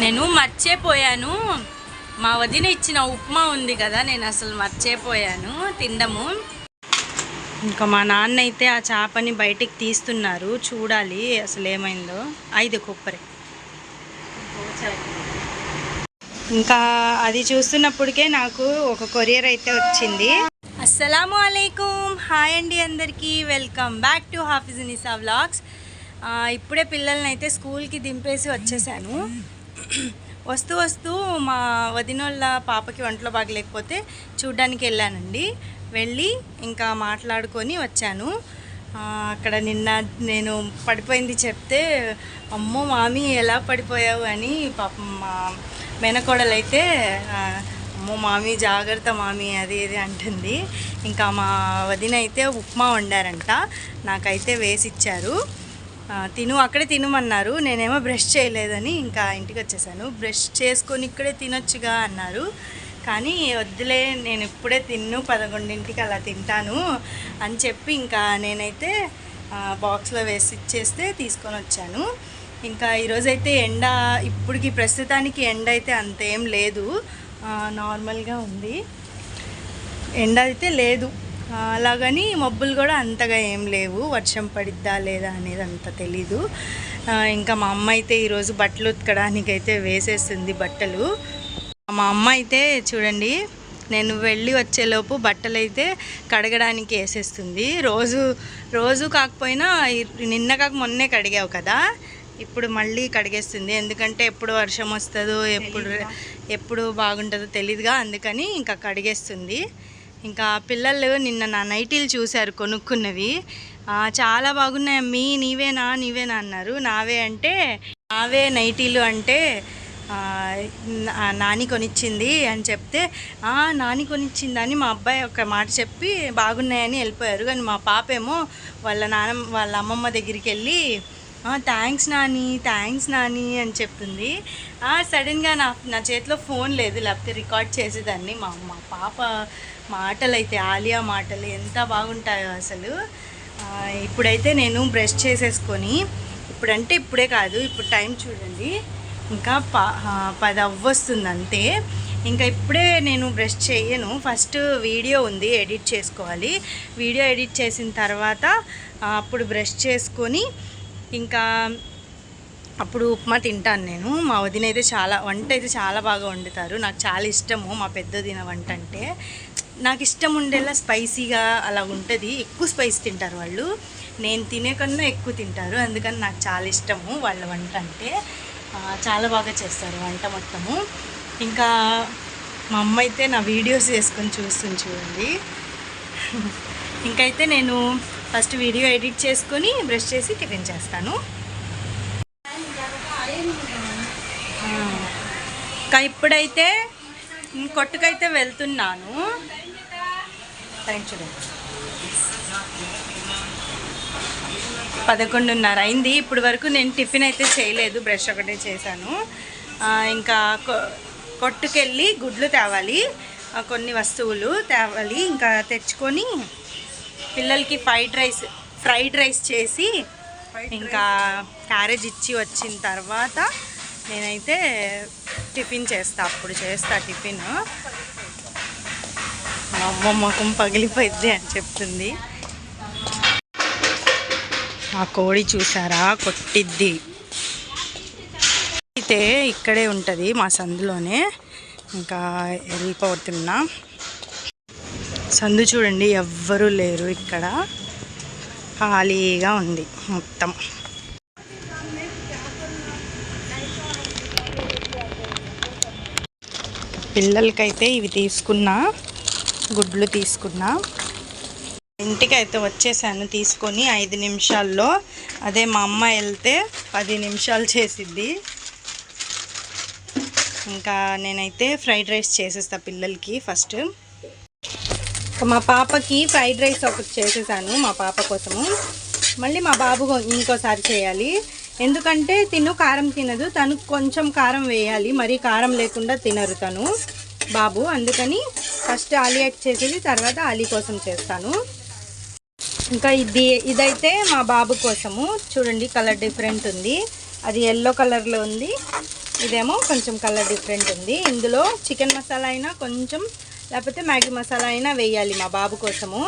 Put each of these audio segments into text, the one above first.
నేను మర్చిపోయాను, మా వదిన ఇచ్చిన ఉప్మా ఉంది కదా, నేను అసలు మర్చిపోయాను తినడము. ఇంకా మా నాన్న అయితే ఆ చేపని బయటికి తీస్తున్నారు, చూడాలి అసలు ఏమైందో. 5 కొబ్బరి. ఇంకా అది చూస్తున్నప్పటికే నాకు ఒక కొరియర్ అయితే వచ్చింది. అస్సలాము అలైకుం, హాయ్ అండి అందరికీ, welcome back to Hafeez Nisa vlogs. ఇప్పుడే పిల్లల్ని అయితే స్కూల్కి దింపేసి వచ్చేసాను. వస్తూ మా వదినోళ్ళ పాపకి ఒంట్లో బాగలేకపోతే చూడ్డానికి వెళ్ళానండి. వెళ్ళి ఇంకా మాట్లాడుకొని వచ్చాను. అక్కడ నిన్న నేను పడిపోయింది చెప్తే, అమ్మో మామీ ఎలా పడిపోయావు అని పాపం మా మేనకోడలు అయితే, అమ్మో మామీ జాగ్రత్త మామీ అది ఇది అంటుంది. ఇంకా మా వదిన అయితే ఉప్మా వండారంట, నాకైతే వేసిచ్చారు. అక్కడే తినమన్నారు. నేనేమో బ్రష్ చేయలేదని ఇంకా ఇంటికి వచ్చేసాను. బ్రష్ చేసుకొని ఇక్కడే తినొచ్చుగా అన్నారు, కానీ వద్దులే నేను ఇప్పుడే 11ంటికి అలా తింటాను అని చెప్పి ఇంకా నేనైతే బాక్స్లో వేసి ఇచ్చేస్తే తీసుకొని వచ్చాను. ఇంకా ఈరోజైతే ఎండ, ఇప్పటికి ప్రస్తుతానికి ఎండ అయితే అంతేం లేదు, నార్మల్గా ఉంది. ఎండ అయితే లేదు, అలాగని మబ్బులు కూడా అంతగా ఏం లేవు. వర్షం పడిద్దా లేదా అనేది అంత తెలీదు. ఇంకా మా అమ్మ అయితే ఈరోజు బట్టలు ఉతకడానికి అయితే వేసేస్తుంది బట్టలు. మా అమ్మ అయితే చూడండి, నేను వెళ్ళి వచ్చేలోపు బట్టలు అయితే కడగడానికి వేసేస్తుంది. రోజు కాకపోయినా నిన్న కాక మొన్నే కడిగావు కదా, ఇప్పుడు మళ్ళీ కడిగేస్తుంది. ఎందుకంటే ఎప్పుడు వర్షం వస్తుందో ఎప్పుడు బాగుంటుందో తెలీదుగా, అందుకని ఇంకా కడిగేస్తుంది. ఇంకా పిల్లలు నిన్న నా నైటీలు చూశారు కొనుక్కున్నవి, చాలా బాగున్నాయి అమ్మీ, నీవేనా అన్నారు. నావే నైటీలు అంటే నాని కొనిచ్చింది అని చెప్తే, నాని కొనిచ్చిందని మా అబ్బాయి ఒక మాట చెప్పి బాగున్నాయని వెళ్ళిపోయారు. కానీ మా పాప ఏమో వాళ్ళ అమ్మమ్మ దగ్గరికి వెళ్ళి థ్యాంక్స్ నాని అని చెప్తుంది. సడన్గా నా చేతిలో ఫోన్ లేదు, లేకపోతే రికార్డ్ చేసేదాన్ని. మా పాప మాటలు అయితే, ఆలియా మాటలు ఎంత బాగుంటాయో అసలు. ఇప్పుడైతే నేను బ్రష్ చేసేసుకొని, ఇప్పుడే కాదు, ఇప్పుడు టైం చూడండి, ఇంకా 10 అవ్వొస్తుంది అంతే. ఇంకా ఇప్పుడే నేను బ్రష్ చేయను, ఫస్ట్ వీడియో ఉంది ఎడిట్ చేసుకోవాలి. వీడియో ఎడిట్ చేసిన తర్వాత అప్పుడు బ్రష్ చేసుకొని ఇంకా అప్పుడు ఉప్మా తింటాను నేను. మా వదిన అయితే వంట అయితే చాలా బాగా వండుతారు, నాకు చాలా ఇష్టము మా పెద్ద వదిన వంట అంటే. నాకు ఇష్టం ఉండేలా స్పైసీగా అలా ఉంటుంది, ఎక్కువ స్పైసీ తింటారు వాళ్ళు, నేను తినే కన్నా ఎక్కువ తింటారు. అందుకని నాకు చాలా ఇష్టము వాళ్ళ వంట అంటే. చాలా బాగా చేస్తారు వంట మొత్తము. ఇంకా మా అమ్మ అయితే నా వీడియోస్ వేసుకొని చూస్తుంది చూడండి. ఇంకైతే నేను ఫస్ట్ వీడియో ఎడిట్ చేసుకొని బ్రష్ చేసి టిఫిన్ చేస్తాను. ఇంకా ఇప్పుడైతే కొట్టుకైతే వెళ్తున్నాను. చూడండి 11:30 అయింది. ఇప్పుడు వరకు నేను టిఫిన్ అయితే చేయలేదు, బ్రష్ ఒకటే చేశాను. ఇంకా కొట్టుకెళ్ళి గుడ్లు తేవాలి, కొన్ని వస్తువులు తేవాలి. ఇంకా తెచ్చుకొని పిల్లలకి ఫ్రైడ్ రైస్ చేసి ఇంకా క్యారేజ్ ఇచ్చి వచ్చిన తర్వాత నేనైతే టిఫిన్ చేస్తా, అప్పుడు చేస్తా టిఫిన్. మా అమ్మ ముఖం పగిలిపోయిద్ది అని చెప్తుంది. ఆ కోడి చూసారా, కొట్టిద్ది. అయితే ఇక్కడే ఉంటుంది మా సందులోనే. ఇంకా వెళ్ళిపోతున్నా. సందు చూడండి, ఎవ్వరూ లేరు ఇక్కడ, ఖాళీగా ఉంది మొత్తం. పిల్లలకైతే ఇవి తీసుకున్నా, గుడ్లు తీసుకున్నా. ఇంటికి అయితే వచ్చేసాను తీసుకొని 5 నిమిషాల్లో. అదే మా అమ్మ వెళ్తే 10 నిమిషాలు చేసిద్ది. ఇంకా నేనైతే ఫ్రైడ్ రైస్ చేసేస్తా పిల్లలకి ఫస్ట్. మా పాపకి ఫ్రైడ్ రైస్ ఒకటి చేసేసాను మా పాప కోసము. మళ్ళీ మా బాబు ఇంకోసారి చేయాలి, ఎందుకంటే కారం తినదు, తను కొంచెం కారం వేయాలి, మరీ కారం లేకుండా తినరు తను బాబు. అందుకని ఫస్ట్ ఆలీ చేసేది, తర్వాత ఆలీ కోసం చేస్తాను. ఇంకా ఇదైతే మా బాబు కోసము. చూడండి కలర్ డిఫరెంట్ ఉంది, అది ఎల్లో కలర్లో ఉంది, ఇదేమో కొంచెం కలర్ డిఫరెంట్ ఉంది. ఇందులో చికెన్ మసాలా అయినా కొంచెం, లేకపోతే మ్యాగీ మసాలా అయినా వేయాలి మా బాబు కోసము,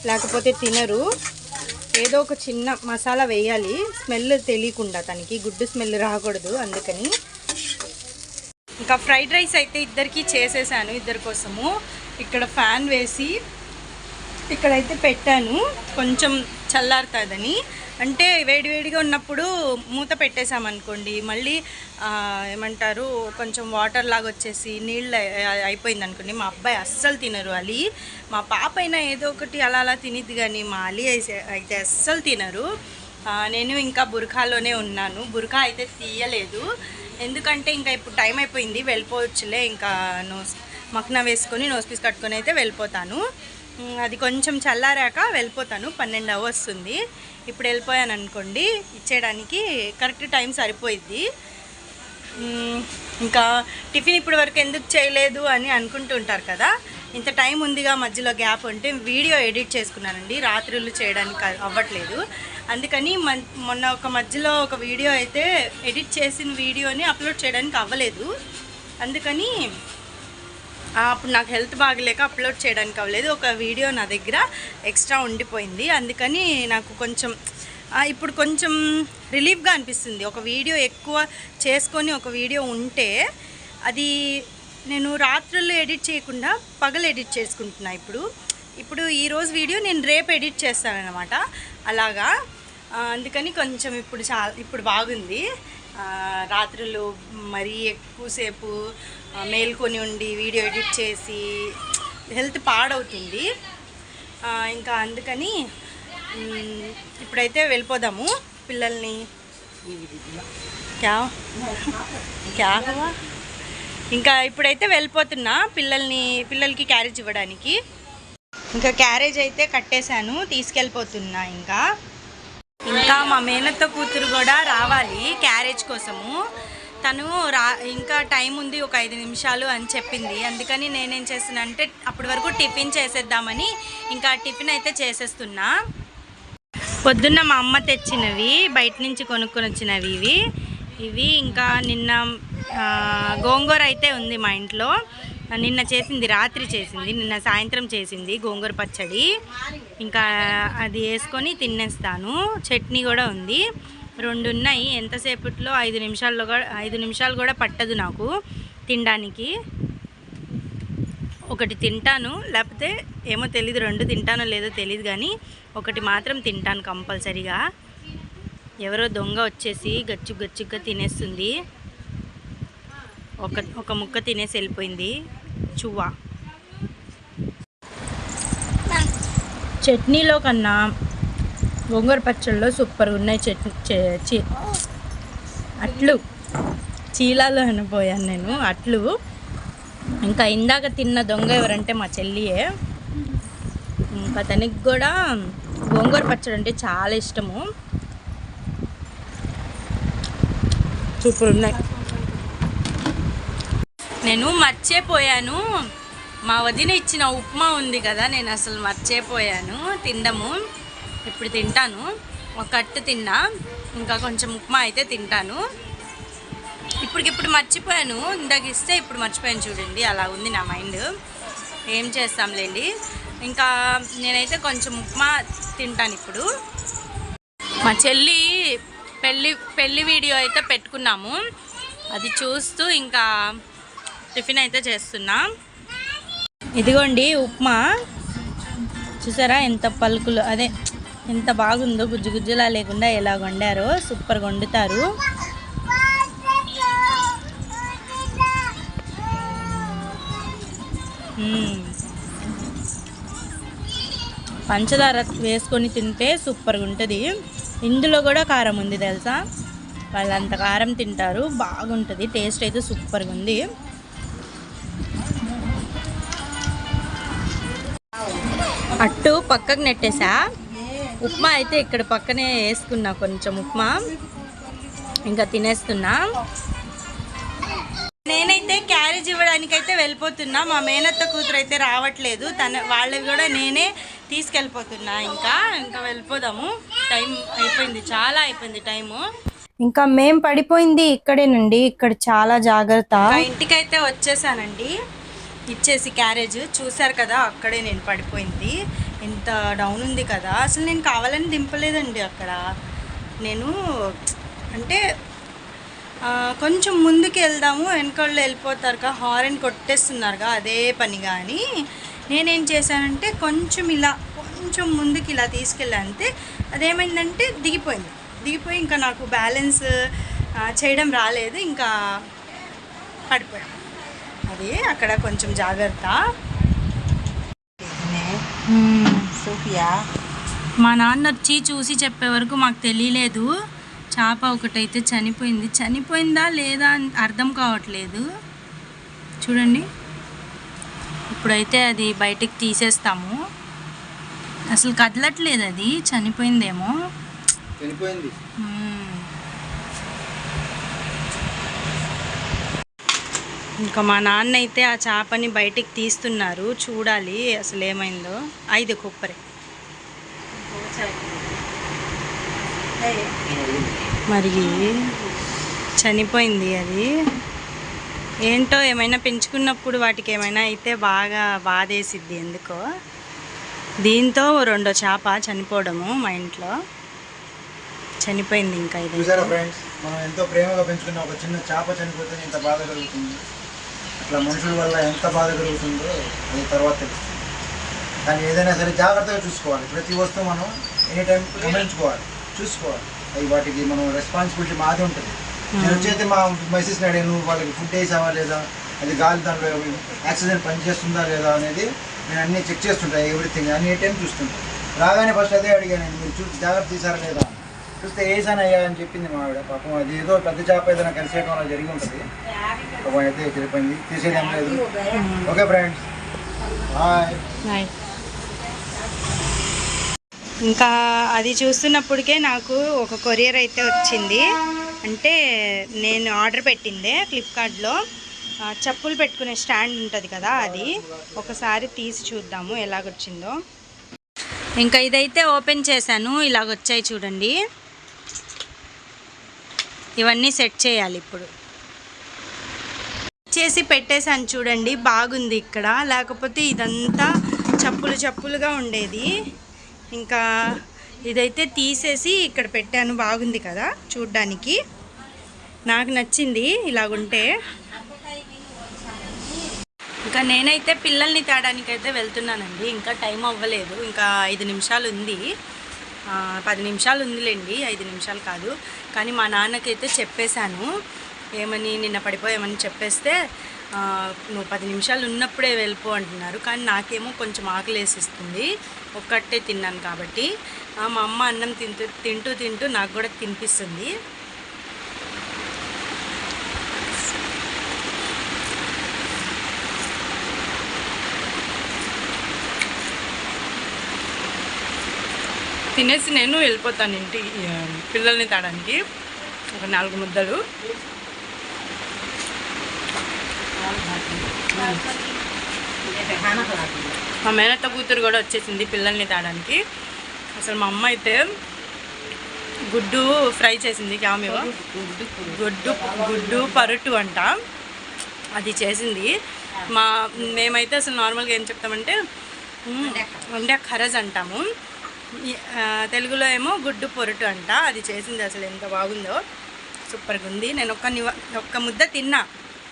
లేకపోతే తినరు. ఏదో ఒక చిన్న మసాలా వేయాలి, స్మెల్ తెలియకుండా, తనకి గుడ్డు స్మెల్ రాకూడదు, అందుకని. ఇంకా ఫ్రైడ్ రైస్ అయితే ఇద్దరికి చేసేసాను, ఇద్దరి కోసము. ఇక్కడ ఫ్యాన్ వేసి ఇక్కడైతే పెట్టాను, కొంచెం చల్లారుతుందని. అంటే వేడివేడిగా ఉన్నప్పుడు మూత పెట్టేసామనుకోండి, మళ్ళీ ఏమంటారు కొంచెం వాటర్ లాగా వచ్చేసి నీళ్ళు అయిపోయింది అనుకోండి. మా అబ్బాయి అస్సలు తినరు. అలీ మా పాప అయినా ఏదో ఒకటి అలా అలా తినిద్ది, కానీ మా అలీ అయితే అస్సలు తినరు. నేను ఇంకా బుర్ఖాలోనే ఉన్నాను, బుర్ఖా అయితే తీయలేదు. ఎందుకంటే ఇంకా ఇప్పుడు టైం అయిపోయింది, వెళ్ళిపోవచ్చులే. ఇంకా మక్నా వేసుకొని నోస్ పీస్ కట్టుకొని అయితే వెళ్ళిపోతాను. అది కొంచెం చల్లారాక వెళ్ళిపోతాను. 12 అవర్స్ ఉంది. ఇప్పుడు వెళ్ళిపోయాను అనుకోండి, ఇచ్చేయడానికి కరెక్ట్ టైం సరిపోయిద్ది. ఇంకా టిఫిన్ ఇప్పటి వరకు ఎందుకు చేయలేదు అని అనుకుంటూ ఉంటారు కదా. ఇంత టైం ఉందిగా, మధ్యలో గ్యాప్ ఉంటే వీడియో ఎడిట్ చేసుకున్నానండి. రాత్రులు చేయడానికి అవ్వట్లేదు, అందుకని మొన్న మధ్యలో ఒక వీడియో అయితే ఎడిట్ చేసిన వీడియోని అప్లోడ్ చేయడానికి అవ్వలేదు. అందుకని అప్పుడు నాకు హెల్త్ బాగలేక అప్లోడ్ చేయడానికి అవ్వలేదు. ఒక వీడియో నా దగ్గర ఎక్స్ట్రా ఉండిపోయింది, అందుకని నాకు కొంచెం ఇప్పుడు కొంచెం రిలీఫ్గా అనిపిస్తుంది. ఒక వీడియో ఎక్కువ చేసుకొని ఒక వీడియో ఉంటే అది నేను రాత్రుల్లో ఎడిట్ చేయకుండా పగలు ఎడిట్ చేసుకుంటున్నా. ఇప్పుడు ఈరోజు వీడియో నేను రేపు ఎడిట్ చేస్తానన్నమాట, అలాగా. అందుకని కొంచెం ఇప్పుడు బాగుంది. రాత్రులు మరీ ఎక్కువసేపు మేల్కొని ఉండి వీడియో ఎడిట్ చేసి హెల్త్ పాడవుతుంది. ఇంకా అందుకని ఇప్పుడైతే వెళ్ళిపోదాము పిల్లల్ని. ఇంకా ఇప్పుడైతే వెళ్ళిపోతున్నా పిల్లలకి క్యారేజ్ ఇవ్వడానికి. ఇంకా క్యారేజ్ అయితే కట్టేశాను, తీసుకెళ్ళిపోతున్నా. ఇంకా మా మేనత్త కూతురు కూడా రావాలి క్యారేజ్ కోసము. తను ఇంకా టైం ఉంది, ఒక 5 నిమిషాలు అని చెప్పింది. అందుకని నేనేం చేస్తున్నా అంటే అప్పటి వరకు టిఫిన్ చేసేద్దామని ఇంకా టిఫిన్ అయితే చేసేస్తున్నా. పొద్దున్న మా అమ్మ తెచ్చినవి, బయట నుంచి కొనుక్కొని వచ్చినవి ఇవి. ఇంకా నిన్న గోంగూర అయితే ఉంది మా ఇంట్లో, నిన్న చేసింది, రాత్రి చేసింది, నిన్న సాయంత్రం చేసింది గోంగూర పచ్చడి. ఇంకా అది వేసుకొని తినేస్తాను. చట్నీ కూడా ఉంది, 2 ఉన్నాయి. ఎంతసేపట్లో 5 నిమిషాలు కూడా పట్టదు నాకు తినడానికి. ఒకటి తింటాను, లేకపోతే ఏమో తెలీదు, 2 తింటానో లేదో తెలీదు, కానీ ఒకటి మాత్రం తింటాను కంపల్సరీగా. ఎవరో దొంగ వచ్చేసి గచ్చుగా తినేస్తుంది. ఒక ముక్క తినేసి వెళ్ళిపోయింది చువ్వ. చట్నీలో కన్నా గోంగూర పచ్చళ్ళలో సూపర్గా ఉన్నాయి చట్నీ. అట్లు చీలాలో అనిపోయాను నేను, అట్లు. ఇంకా ఇందాక తిన్న దొంగ ఎవరంటే మా చెల్లియే. ఇంకా తనకి కూడా గోంగూర పచ్చడి అంటే చాలా ఇష్టము. సూపర్ ఉన్నాయి. నేను మర్చిపోయాను, మా వదిన ఇచ్చిన ఉప్మా ఉంది కదా, నేను అసలు మర్చిపోయాను తినడము. ఇప్పుడు తింటాను, ఒక కట్టు తిన్నా, ఇంకా కొంచెం ఉప్మా అయితే తింటాను. ఇప్పటికిప్పుడు మర్చిపోయాను, ఇందాక ఇస్తే ఇప్పుడు మర్చిపోయాను. చూడండి, అలా ఉంది నా మైండ్. ఏం చేస్తాంలేండి. ఇంకా నేనైతే కొంచెం ఉప్మా తింటాను ఇప్పుడు. మా చెల్లి పెళ్ళి వీడియో అయితే పెట్టుకున్నాము, అది చూస్తూ ఇంకా టిఫిన్ అయితే చేస్తున్నా. ఇదిగోండి ఉప్మా, చూసారా ఎంత పలుకులు, అదే ఎంత బాగుందో, గుజ్జులా లేకుండా ఎలా వండారో. సూపర్గా వండుతారు. పంచదార వేసుకొని తింటే సూపర్గా ఉంటుంది. ఇందులో కూడా కారం ఉంది తెలుసా, వాళ్ళంత కారం తింటారు, బాగుంటుంది. టేస్ట్ అయితే సూపర్గా ఉంది. అట్టు పక్కకు నెట్టేసా, ఉప్మా అయితే ఇక్కడ పక్కనే వేసుకున్నా కొంచెం ఉప్మా, ఇంకా తినేస్తున్నా. నేనైతే క్యారేజ్ ఇవ్వడానికి అయితే వెళ్ళిపోతున్నా. మా మేనత్త కూతురు అయితే రావట్లేదు, వాళ్ళవి కూడా నేనే తీసుకెళ్ళిపోతున్నా. ఇంకా వెళ్ళిపోదాము, టైం అయిపోయింది, చాలా అయిపోయింది టైము. ఇంకా మేం పడిపోయింది ఇక్కడేనండి, ఇక్కడ చాలా జాగ్రత్త. ఇంటికైతే వచ్చేసానండి, ఇచ్చేసి క్యారేజ్ చూసారు కదా, అక్కడే నేను పడిపోయింది. ఎంత డౌన్ ఉంది కదా, అసలు నేను కావాలని దింపలేదండి అక్కడ. నేను అంటే కొంచెం ముందుకు వెళ్దాము, వెనకాళ్ళు వెళ్ళిపోతారుగా, హారన్ కొట్టేస్తున్నారుగా, అదే పని. కానీ నేనేం చేశానంటే కొంచెం ముందుకి ఇలా తీసుకెళ్ళా అంతే. అదేమైందంటే దిగిపోయి ఇంకా నాకు బ్యాలెన్స్ చేయడం రాలేదు, ఇంకా పడిపోయాను. అది అక్కడ కొంచెం జాగ్రత్త. సోఫియా మా నాన్న వచ్చి చూసి చెప్పే వరకు మాకు తెలియలేదు. చేప ఒకటైతే చనిపోయిందా లేదా అని అర్థం కావట్లేదు. చూడండి, ఇప్పుడైతే అది బయటికి తీసేస్తాము. అసలు కదలట్లేదు, అది చనిపోయిందేమో. ఇంకా మా నాన్న అయితే ఆ చేపని బయటికి తీస్తున్నారు, చూడాలి అసలు ఏమైందో. ఐదు కొబ్బరి మరి చనిపోయింది. అది ఏంటో, ఏమైనా పెంచుకున్నప్పుడు వాటికి ఏమైనా అయితే బాగా బాధేసిద్ది ఎందుకో. దీంతో రెండో చేప చనిపోవడము మా ఇంట్లో చనిపోయింది. ఇంకా ఇది మనం ఎంతో ప్రేమగా పెంచుకున్న ఒక చిన్న చేప చనిపోతే ఎంత బాధ కలుగుతుంది, అట్లా మనుషుల వల్ల ఎంత బాధ కలుగుతుందో అది తర్వాత తెలుస్తుంది. కానీ ఏదైనా సరే జాగ్రత్తగా చూసుకోవాలి. ప్రతి వస్తువు మనం ఎనీ టైం గమనించుకోవాలి, చూసుకోవాలి. అవి వాటికి మనం రెస్పాన్సిబిలిటీ మాది ఉంటుంది. నేను వచ్చేది మా మెసేజ్ అడిగాను, వాళ్ళకి ఫుడ్ వేసావా లేదా, అది గాలి దాంట్లో ఆక్సిజన్ పనిచేస్తుందా లేదా అనేది నేను అన్నీ చెక్ చేస్తుంటాను, ఎవ్రీథింగ్ అన్ని టైం చూస్తుంటాను. రాగానే ఫస్ట్ అదే అడిగాను, మీరు జాగ్రత్త తీసారా లేదా చూస్తే వేసాను అయ్యా అని చెప్పింది మా ఆవిడ. పాపం అది ఏదో పెద్ద చేప ఏదైనా కలిసేయడం అలా జరిగి ఉంటుంది. పాపం అయితే చెప్పింది, తీసేదేం లేదు. Okay friends, bye. ఇంకా అది చూస్తున్నప్పటికే నాకు ఒక కొరియర్ అయితే వచ్చింది. అంటే నేను ఆర్డర్ పెట్టిందే ఫ్లిప్కార్ట్లో, చెప్పులు పెట్టుకునే స్టాండ్ ఉంటుంది కదా, అది ఒకసారి తీసి చూద్దాము ఎలాగొచ్చిందో. ఇంకా ఇదైతే ఓపెన్ చేశాను, ఇలాగొచ్చాయి చూడండి. ఇవన్నీ సెట్ చేయాలి ఇప్పుడు. చేసి పెట్టేశాను చూడండి, బాగుంది ఇక్కడ. లేకపోతే ఇదంతా చప్పులుగా ఉండేది. ఇంకా ఇదైతే తీసేసి ఇక్కడ పెట్టాను, బాగుంది కదా చూడ్డానికి, నాకు నచ్చింది ఇలాగుంటే. ఇంకా నేనైతే పిల్లల్ని తేడానికి అయితే వెళ్తున్నానండి. ఇంకా టైం అవ్వలేదు, ఇంకా 5 నిమిషాలు ఉంది. 10 నిమిషాలు ఉందిలేండి, 5 నిమిషాలు కాదు. కానీ మా నాన్నకైతే చెప్పేశాను, ఏమని నిన్న పడిపోయామని చెప్పేస్తే నువ్వు 10 నిమిషాలు ఉన్నప్పుడే వెళ్ళిపో అంటున్నారు. కానీ నాకేమో కొంచెం ఆకలేసిస్తుంది, ఒక్కటే తిన్నాను కాబట్టి. మా అమ్మ అన్నం తింటూ నాకు కూడా తినిపిస్తుంది. తినేసి నేను వెళ్ళిపోతాను ఇంటి పిల్లల్ని తాడానికి. ఒక 4 ముద్దలు. మా మేనత్త కూతురు కూడా వచ్చేసింది పిల్లల్ని తాడానికి. అసలు మా అమ్మ అయితే గుడ్డు ఫ్రై చేసింది, క్యామేవో గుడ్డు పరుటు అంట, అది చేసింది. మేమైతే అసలు నార్మల్గా ఏం చెప్తామంటే వండే ఖరజ్ అంటాము, తెలుగులో ఏమో గుడ్డు పొరుటు అంట. అది చేసింది, అసలు ఎంత బాగుందో, సూపర్గా ఉంది. నేను ఒక్క ముద్ద తిన్నా,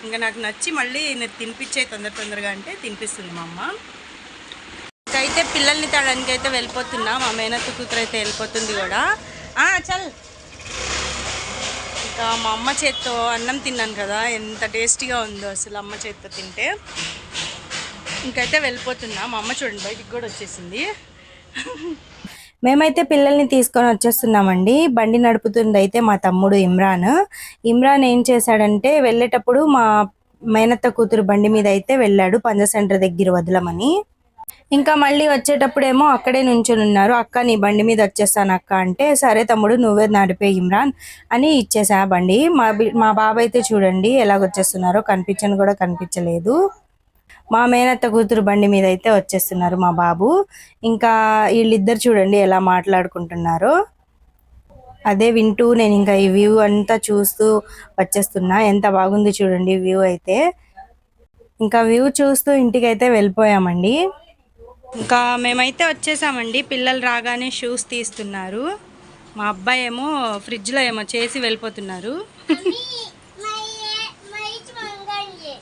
ఇంకా నాకు నచ్చి మళ్ళీ నేను తినిపించే తొందరగా అంటే తినిపిస్తుంది మా అమ్మ. ఇంకైతే పిల్లల్ని తేడానికి అయితే వెళ్ళిపోతున్నా, మా మేనత్త కూతురు అయితే వెళ్ళిపోతుంది కూడా. చల్. ఇంకా మా అమ్మ చేత్తో అన్నం తిన్నాను కదా, ఎంత టేస్టీగా ఉందో అసలు అమ్మ చేత్తో తింటే. ఇంకైతే వెళ్ళిపోతున్నా. మా అమ్మ చూడండి బయటికి కూడా వచ్చేసింది. మేమైతే పిల్లల్ని తీసుకొని వచ్చేస్తున్నామండి. బండి నడుపుతుంది అయితే మా తమ్ముడు ఇమ్రాన్ ఏం చేశాడంటే, వెళ్ళేటప్పుడు మా మేనత్త కూతురు బండి మీద అయితే వెళ్ళాడు, పంజ సెంటర్ దగ్గర వదలమని. ఇంకా మళ్ళీ వచ్చేటప్పుడేమో అక్కడే నుంచొని ఉన్నారు. అక్క నీ బండి మీద వచ్చేస్తాను అక్క అంటే, సరే తమ్ముడు నువ్వే నడిపే ఇమ్రాన్ అని ఇచ్చేసా బండి. మా బాబాయ్ అయితే చూడండి ఎలాగొచ్చేస్తున్నారో, కనిపించలేదు. మా మేనత్త కూతురు బండి మీద అయితే వచ్చేస్తున్నారు మా బాబు. ఇంకా వీళ్ళిద్దరు చూడండి ఎలా మాట్లాడుకుంటున్నారో. అదే వింటూ నేను ఇంకా ఈ వ్యూ అంతా చూస్తూ వచ్చేస్తున్నా. ఎంత బాగుంది చూడండి వ్యూ అయితే. ఇంకా వ్యూ చూస్తూ ఇంటికైతే వెళ్ళిపోయామండి. ఇంకా మేమైతే వచ్చేసామండి. పిల్లలు రాగానే షూస్ తీస్తున్నారు. మా అబ్బాయి ఏమో ఫ్రిడ్జ్లో ఏమో చేసి వెళ్ళిపోతున్నారు.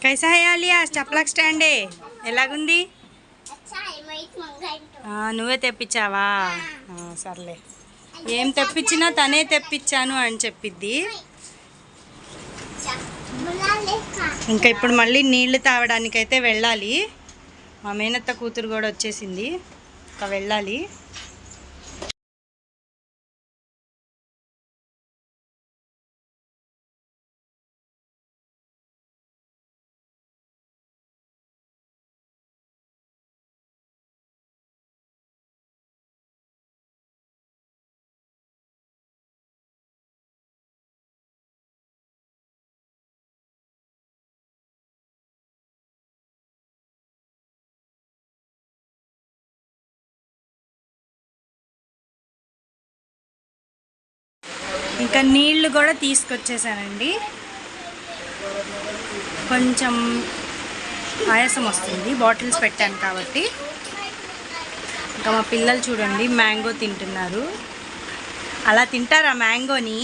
కైసా హేయాలి ఆ చప్లక్ స్టాండే ఎలాగుంది? నువ్వే తెప్పించావా? సర్లే, ఏం తెప్పించినా తనే తెప్పించాను అని చెప్పిద్ది. ఇంకా ఇప్పుడు మళ్ళీ నీళ్లు తాగడానికైతే వెళ్ళాలి. మా మేనత్త కూతురు కూడా వచ్చేసింది, ఇంకా వెళ్ళాలి. ఇంకా నీళ్లు కూడా తీసుకొచ్చేసానండి. కొంచెం ఆయాసం వస్తుంది బాటిల్స్ పెట్టాను కాబట్టి. ఇంకా మా పిల్లలు చూడండి మ్యాంగో తింటున్నారు. అలా తింటారా మ్యాంగోని?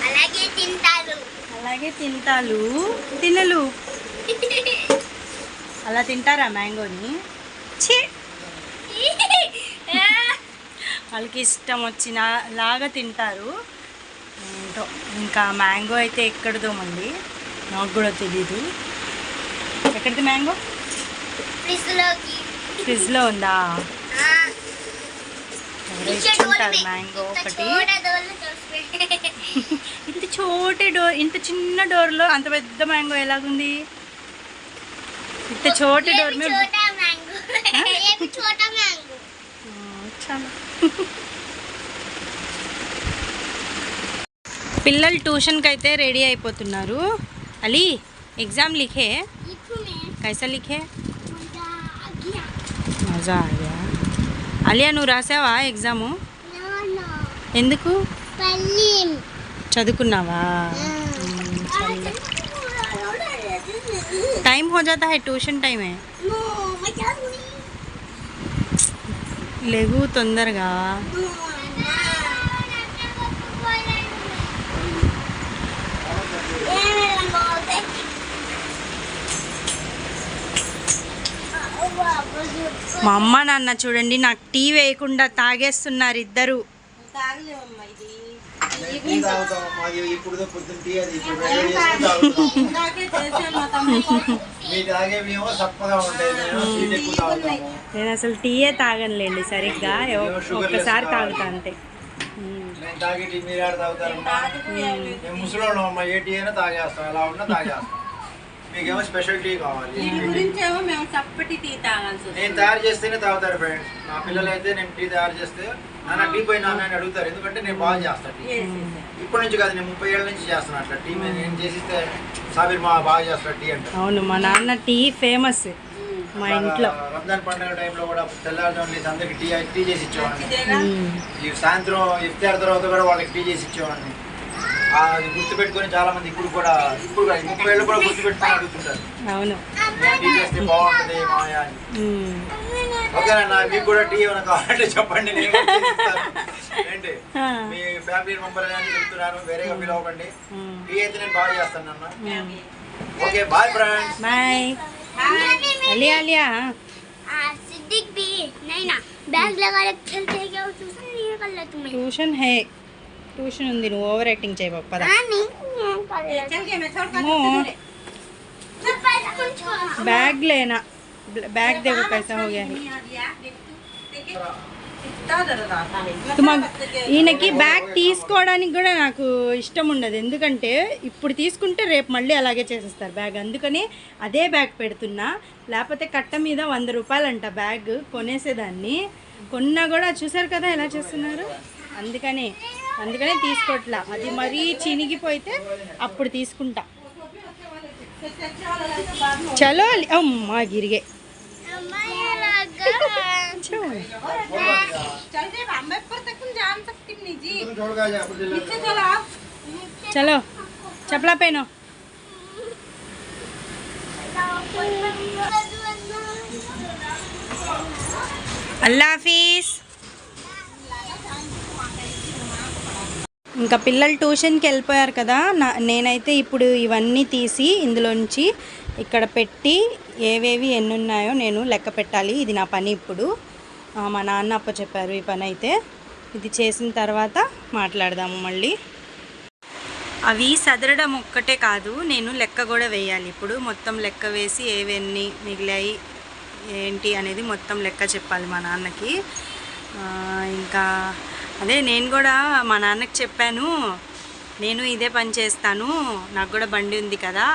అలాగే తింటారు తినలు. అలా తింటారా మ్యాంగోని? ఛీ, వాళ్ళకి ఇష్టం వచ్చిన లాగా తింటారు. ఏంటో ఇంకా మ్యాంగో అయితే ఎక్కడిదో మళ్ళీ నాకు కూడా తెలీదు. ఎక్కడిది మ్యాంగో? ఫ్రిడ్జ్లో ఉందా? ఇచ్చుంటారు మ్యాంగో ఒకటి. ఇంత చోటే డోర్, ఇంత చిన్న డోర్లో అంత పెద్ద మ్యాంగో ఎలాగుంది? ఇంత చోటే డోర్ మీద పిల్లలు ట్యూషన్కి అయితే రెడీ అయిపోతున్నారు. అలీ ఎగ్జామ్ లిఖే కైసా లిఖే? మజా ఆగా. అలియా నువ్వు రాసావా ఎగ్జాము? ఎందుకు? చదువుకున్నావా? टाइम हो जाता है, ट्यूशन टाइम है. లేవు తొందరగా. మా అమ్మ నాన్న చూడండి నాకు టీ వేయకుండా తాగేస్తున్నారు ఇద్దరు. నేను అసలు టీయే తాగనులేండి సరిగ్గా, ఒక్కసారి తాగుతా అంతే. మీకేమో స్పెషల్ టీ కావాలి. నేను తయారు చేస్తేనే తాగుతారు ఫ్రెండ్స్. మా పిల్లలు అయితే నేను టీ తయారు చేస్తే నాన్న టీ పోయి నాన్న అని అడుగుతారు, ఎందుకంటే నేను బాగా చేస్తాను టీ. ఇప్పటి నుంచి కాదు, నేను 30 ఏళ్ళ నుంచి చేస్తాను అట్లా టీ. నేను చేసిస్తే సాబిర్ మా బాగా చేస్తాడు టీ అంటే. అవును, మా నాన్న టీ ఫేమస్ మా ఇంట్లో. రంజాన్ పండుగ టైంలో కూడా తెల్లారుజామున అందరికి టీ చేసి ఇచ్చేవాడిని. సాయంత్రం ఇఫ్తార్ తర్వాత కూడా వాళ్ళకి టీ చేసి ఇచ్చేవాడిని. అది గుర్తుపెట్టుకొని చాలా మంది ఇప్పుడు 30 ఏళ్ళు కూడా గుర్తుపెట్టుకొని అడుగుతుంటారు. అవును, టీ చేస్తే బాగుంటుంది మాయా అని. ఓకేనా, మీకు కూడా టీ ఏమైనా కావాలంటే చెప్పండి, నేను ఏంటి మీ ఫ్యామిలీ మెంబర్ అని చెప్తున్నాను, వేరేగా ఫీల్ అవ్వకండి. టీ అయితే నేను బాగా చేస్తాను అన్న. Okay bye friends. Bye. Alia Alia Siddique भी नहीं ना बैग लगा के खेलते हैं क्या? ट्यूशन नहीं कर ले तुम्हें? ట్యూషన్ హే, ట్యూషన్ ఉంది, నువ్వు ఓవర్ యాక్టింగ్ చేయవు పదా. नहीं कर ले चल के मैं छोड़ कर बैग लेना, बैग देखो कैसा हो गया है. ఈయనకి బ్యాగ్ తీసుకోవడానికి కూడా నాకు ఇష్టం ఉండదు, ఎందుకంటే ఇప్పుడు తీసుకుంటే రేపు మళ్ళీ అలాగే చేసేస్తారు బ్యాగ్. అందుకని అదే బ్యాగ్ పెడుతున్నా, లేకపోతే కట్ట మీద 100 రూపాయలు అంట బ్యాగ్ కొనేసేదాన్ని. కొన్నా కూడా చూసారు కదా ఎలా చేస్తున్నారు, అందుకనే తీసుకోవట్లా. అది మరీ చినిగిపోతే అప్పుడు తీసుకుంటా. చలో అమ్మా గిరిగే. चलो चपला पहनो। అల్లా హాఫీస్। ఇంకా పిల్లలు ట్యూషన్కి వెళ్ళిపోయారు కదా, నేనైతే ఇప్పుడు ఇవన్నీ తీసి ఇందులోంచి ఇక్కడ పెట్టి ఏవేవి ఎన్ని ఉన్నాయో నేను లెక్క పెట్టాలి. ఇది నా పని. ఇప్పుడు మా నాన్న అప్ప చెప్పారు ఈ పని. అయితే ఇది చేసిన తర్వాత మాట్లాడదాము మళ్ళీ. అవి సదరడం ఒక్కటే కాదు, నేను లెక్క కూడా వేయాలి. ఇప్పుడు మొత్తం లెక్క వేసి ఏవన్నీ మిగిలాయి ఏంటి అనేది మొత్తం లెక్క చెప్పాలి మా నాన్నకి. ఇంకా అదే నేను కూడా మా నాన్నకి చెప్పాను, నేను ఇదే పని చేస్తాను, నాకు కూడా బండి ఉంది కదా,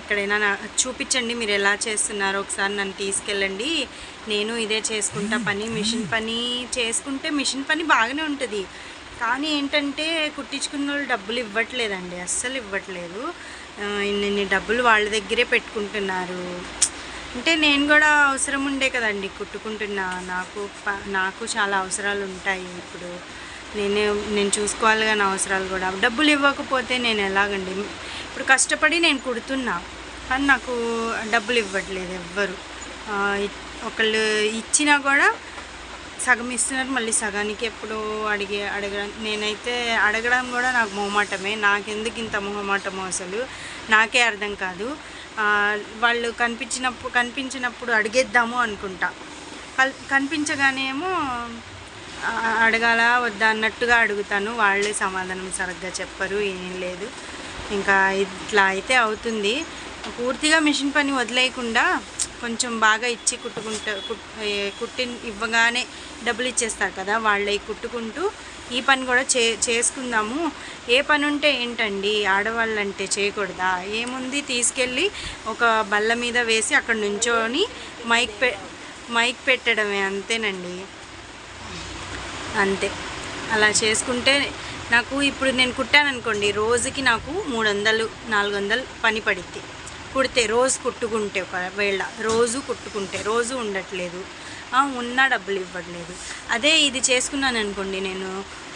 ఎక్కడైనా చూపించండి మీరు ఎలా చేస్తున్నారో, ఒకసారి నన్ను తీసుకెళ్ళండి, నేను ఇదే చేసుకుంటా పని. మిషన్ పని చేసుకుంటే మిషన్ పని బాగానే ఉంటుంది, కానీ ఏంటంటే కుట్టించుకున్న వాళ్ళు డబ్బులు ఇవ్వట్లేదండి, అస్సలు ఇవ్వట్లేదు. ఇన్ని డబ్బులు వాళ్ళ దగ్గరే పెట్టుకుంటున్నారు. అంటే నేను కూడా అవసరం ఉండే కదండి కుట్టుకుంటున్నా, నాకు చాలా అవసరాలు ఉంటాయి. ఇప్పుడు నేను చూసుకోవాలి కానీ అవసరాలు కూడా. డబ్బులు ఇవ్వకపోతే నేను ఎలాగండి? ఇప్పుడు కష్టపడి నేను కుడుతున్నా, కానీ నాకు డబ్బులు ఇవ్వట్లేదు ఎవ్వరు. ఒకళ్ళు ఇచ్చినా కూడా సగం ఇస్తున్నారు, మళ్ళీ సగానికి ఎప్పుడు అడగడం. నేనైతే అడగడం కూడా నాకు మొహమాటమే. నాకెందుకు ఇంత మొహమాటమో అసలు నాకే అర్థం కాదు. వాళ్ళు కనిపించినప్పుడు అడిగేద్దాము అనుకుంటా, కనిపించగానేమో అడగాల వద్దా అన్నట్టుగా అడుగుతాను. వాళ్ళే సమాధానం సరిగ్గా చెప్పరు, ఏం లేదు. ఇంకా ఇట్లా అయితే అవుతుంది. పూర్తిగా మిషన్ పని వదిలేయకుండా కొంచెం బాగా ఇచ్చి కుట్టి ఇవ్వగానే డబ్బులు ఇచ్చేస్తారు కదా, వాళ్ళే కుట్టుకుంటూ ఈ పని కూడా చేసుకుందాము. ఏ పని ఉంటే ఏంటండి, ఆడవాళ్ళంటే చేయకూడదా? ఏముంది, తీసుకెళ్ళి ఒక బల్ల మీద వేసి అక్కడ నుంచొని మైక్ పెట్టడమే, అంతేనండి, అంతే. అలా చేసుకుంటే నాకు ఇప్పుడు నేను కుట్టాననుకోండి, రోజుకి నాకు 300-400 పని పడిద్ది కుడితే. రోజు కుట్టుకుంటే, ఒకవేళ రోజు కుట్టుకుంటే, రోజు ఉండట్లేదు, ఉన్నా డబ్బులు ఇవ్వట్లేదు. అదే ఇది చేసుకున్నాను అనుకోండి, నేను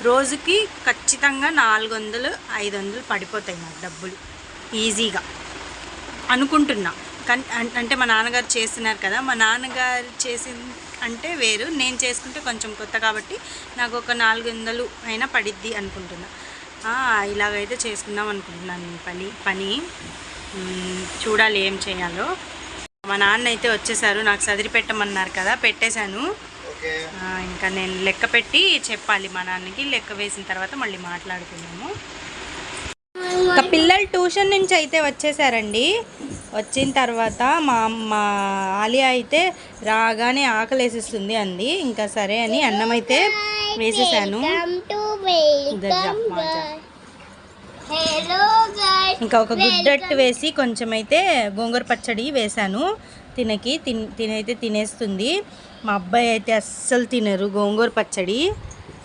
రోజుకి ఖచ్చితంగా 400-500 పడిపోతాయి నాకు డబ్బులు ఈజీగా అనుకుంటున్నా. అంటే మా నాన్నగారు చేస్తున్నారు కదా, మా నాన్నగారు చేసి అంటే వేరు, నేను చేసుకుంటే కొంచెం కొత్త కాబట్టి నాకు ఒక 400 అయినా పడిద్ది అనుకుంటున్నా. ఇలాగైతే చేసుకుందాం అనుకుంటున్నాను పని. చూడాలి ఏం చేయాలో. మా నాన్న అయితే వచ్చేసారు, నాకు సదిరి పెట్టమన్నారు కదా, పెట్టేశాను. ఇంకా నేను లెక్క పెట్టి చెప్పాలి మా నాన్నకి. లెక్క వేసిన తర్వాత మళ్ళీ మాట్లాడుకున్నాము. ఇంకా పిల్లలు ట్యూషన్ నుంచి అయితే వచ్చేసారండి. వచ్చిన తర్వాత మా ఆలియా అయితే రాగానే ఆకలేసిస్తుంది అంది. ఇంకా సరే అని అన్నం అయితే వేసేసాను. ఇంకా ఒక గుడ్డట్టు వేసి కొంచెం అయితే గోంగూర పచ్చడి వేశాను. తినైతే తినేస్తుంది. మా అబ్బాయి అయితే అస్సలు తినరు గోంగూర పచ్చడి,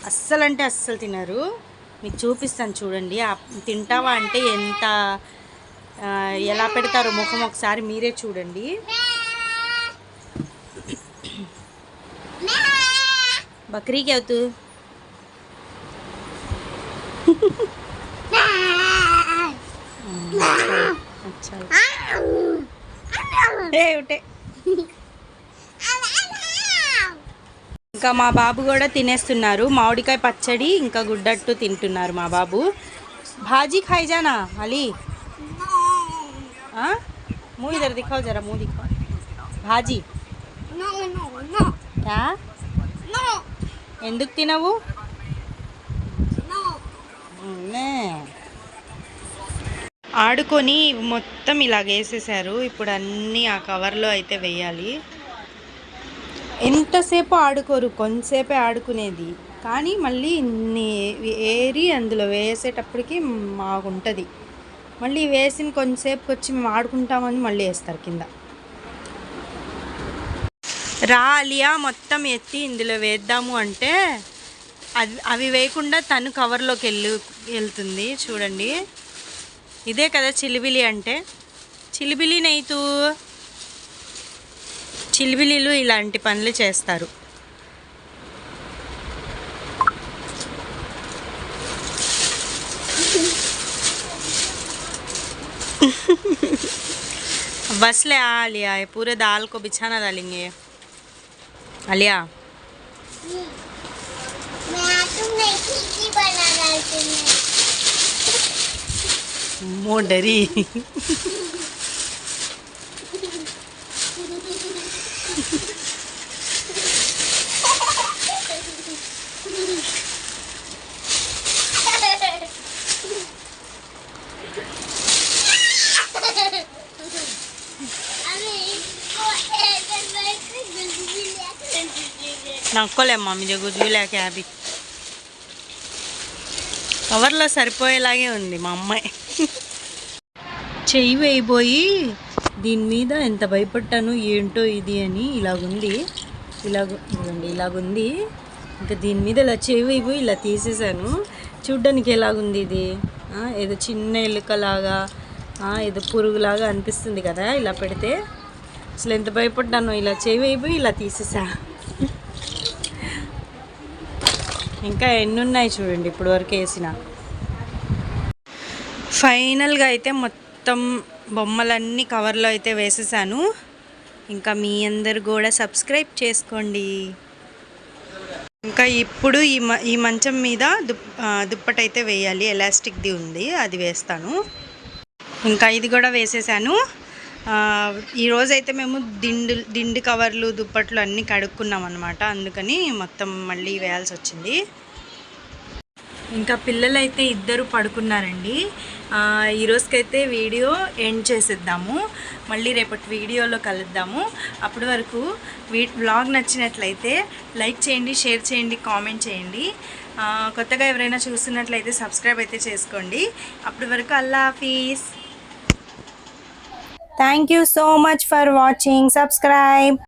అస్సలు అంటే అస్సలు తినరు. మీకు చూపిస్తాను చూడండి. తింటావా అంటే ఎలా పెడతారో ముఖం ఒకసారి మీరే చూడండి. బక్రీకి అవుతూ ఇంకా మా బాబు కూడా తినేస్తున్నారు. మామిడికాయ పచ్చడి ఇంకా గుడ్డట్టు తింటున్నారు మా బాబు. भाजी खाई जाना अली। हाँ मुँह इधर दिखाओ जरा, मुँह दिखाओ। भाजी क्या ఎందుకు తినవు? ఆడుకొని మొత్తం ఇలాగ వేసేసారు. ఇప్పుడు అన్నీ ఆ కవర్లో అయితే వేయాలి. ఎంతసేపు ఆడుకోరు, కొంతసేపే ఆడుకునేది, కానీ మళ్ళీ ఇన్ని ఏరి అందులో వేసేటప్పటికి మాకుంటుంది. మళ్ళీ వేసిన కొంతసేపుకి వచ్చి మేము ఆడుకుంటామని మళ్ళీ వేస్తారు కింద. రాలియా మొత్తం ఎత్తి ఇందులో వేద్దాము అంటే అవి వేయకుండా తను కవర్లోకి వెళ్తుంది. చూడండి, ఇదే కదా చిలిబిలి అంటే. చిలిబిలి నైతూ చిలిబిలీలు ఇలాంటి పనులు చేస్తారు. बस ले आ लिया है, पूरे दाल को बिछाना डालेंगे. आलिया मो डरी. నక్కోలేమ్మా మీ గుజ్జు లేక అవి కవర్లో సరిపోయేలాగే ఉంది మా అమ్మాయి. చెయ్యి వేయిపోయి దీని మీద ఎంత భయపడ్డాను ఏంటో ఇది అని. ఇలాగుంది, ఇలాగుంది. ఇంకా దీని మీద ఇలా చెయ్యి వేయిపోయి ఇలా తీసేసాను. చూడ్డానికి ఎలాగుంది ఇది, ఏదో చిన్న ఎలుకలాగా ఏదో పురుగులాగా అనిపిస్తుంది కదా ఇలా పెడితే. అసలు ఎంత భయపడ్డానో. ఇలా చెయ్యి వేయిపోయి ఇలా తీసేసా. ఇంకా ఎన్ని ఉన్నాయి చూడండి ఇప్పుడు వరకు వేసిన. ఫైనల్గా అయితే మొత్తం బొమ్మలన్నీ కవర్లో అయితే వేసేసాను. ఇంకా మీ అందరు కూడా సబ్స్క్రైబ్ చేసుకోండి. ఇంకా ఇప్పుడు ఈ మంచం మీద దుప్పటైతే వేయాలి, ఎలాస్టిక్ది ఉంది, అది వేస్తాను. ఇంకా ఇది కూడా వేసేసాను. ఈరోజైతే మేము దిండు కవర్లు దుప్పట్లు అన్నీ కడుక్కున్నాం అనమాట. అందుకని మొత్తం మళ్ళీ వేయాల్సి వచ్చింది. ఇంకా పిల్లలైతే ఇద్దరు పడుకున్నారండి. ఈరోజుకైతే వీడియో ఎండ్ చేసేద్దాము. మళ్ళీ రేపటి వీడియోలో కలుద్దాము. అప్పటి వరకు వ్లాగ్ నచ్చినట్లయితే లైక్ చేయండి, షేర్ చేయండి, కామెంట్ చేయండి. కొత్తగా ఎవరైనా చూస్తున్నట్లయితే సబ్స్క్రైబ్ అయితే చేసుకోండి. అప్పటి వరకు అల్లా Hafeez. Thank you so much for watching. Subscribe.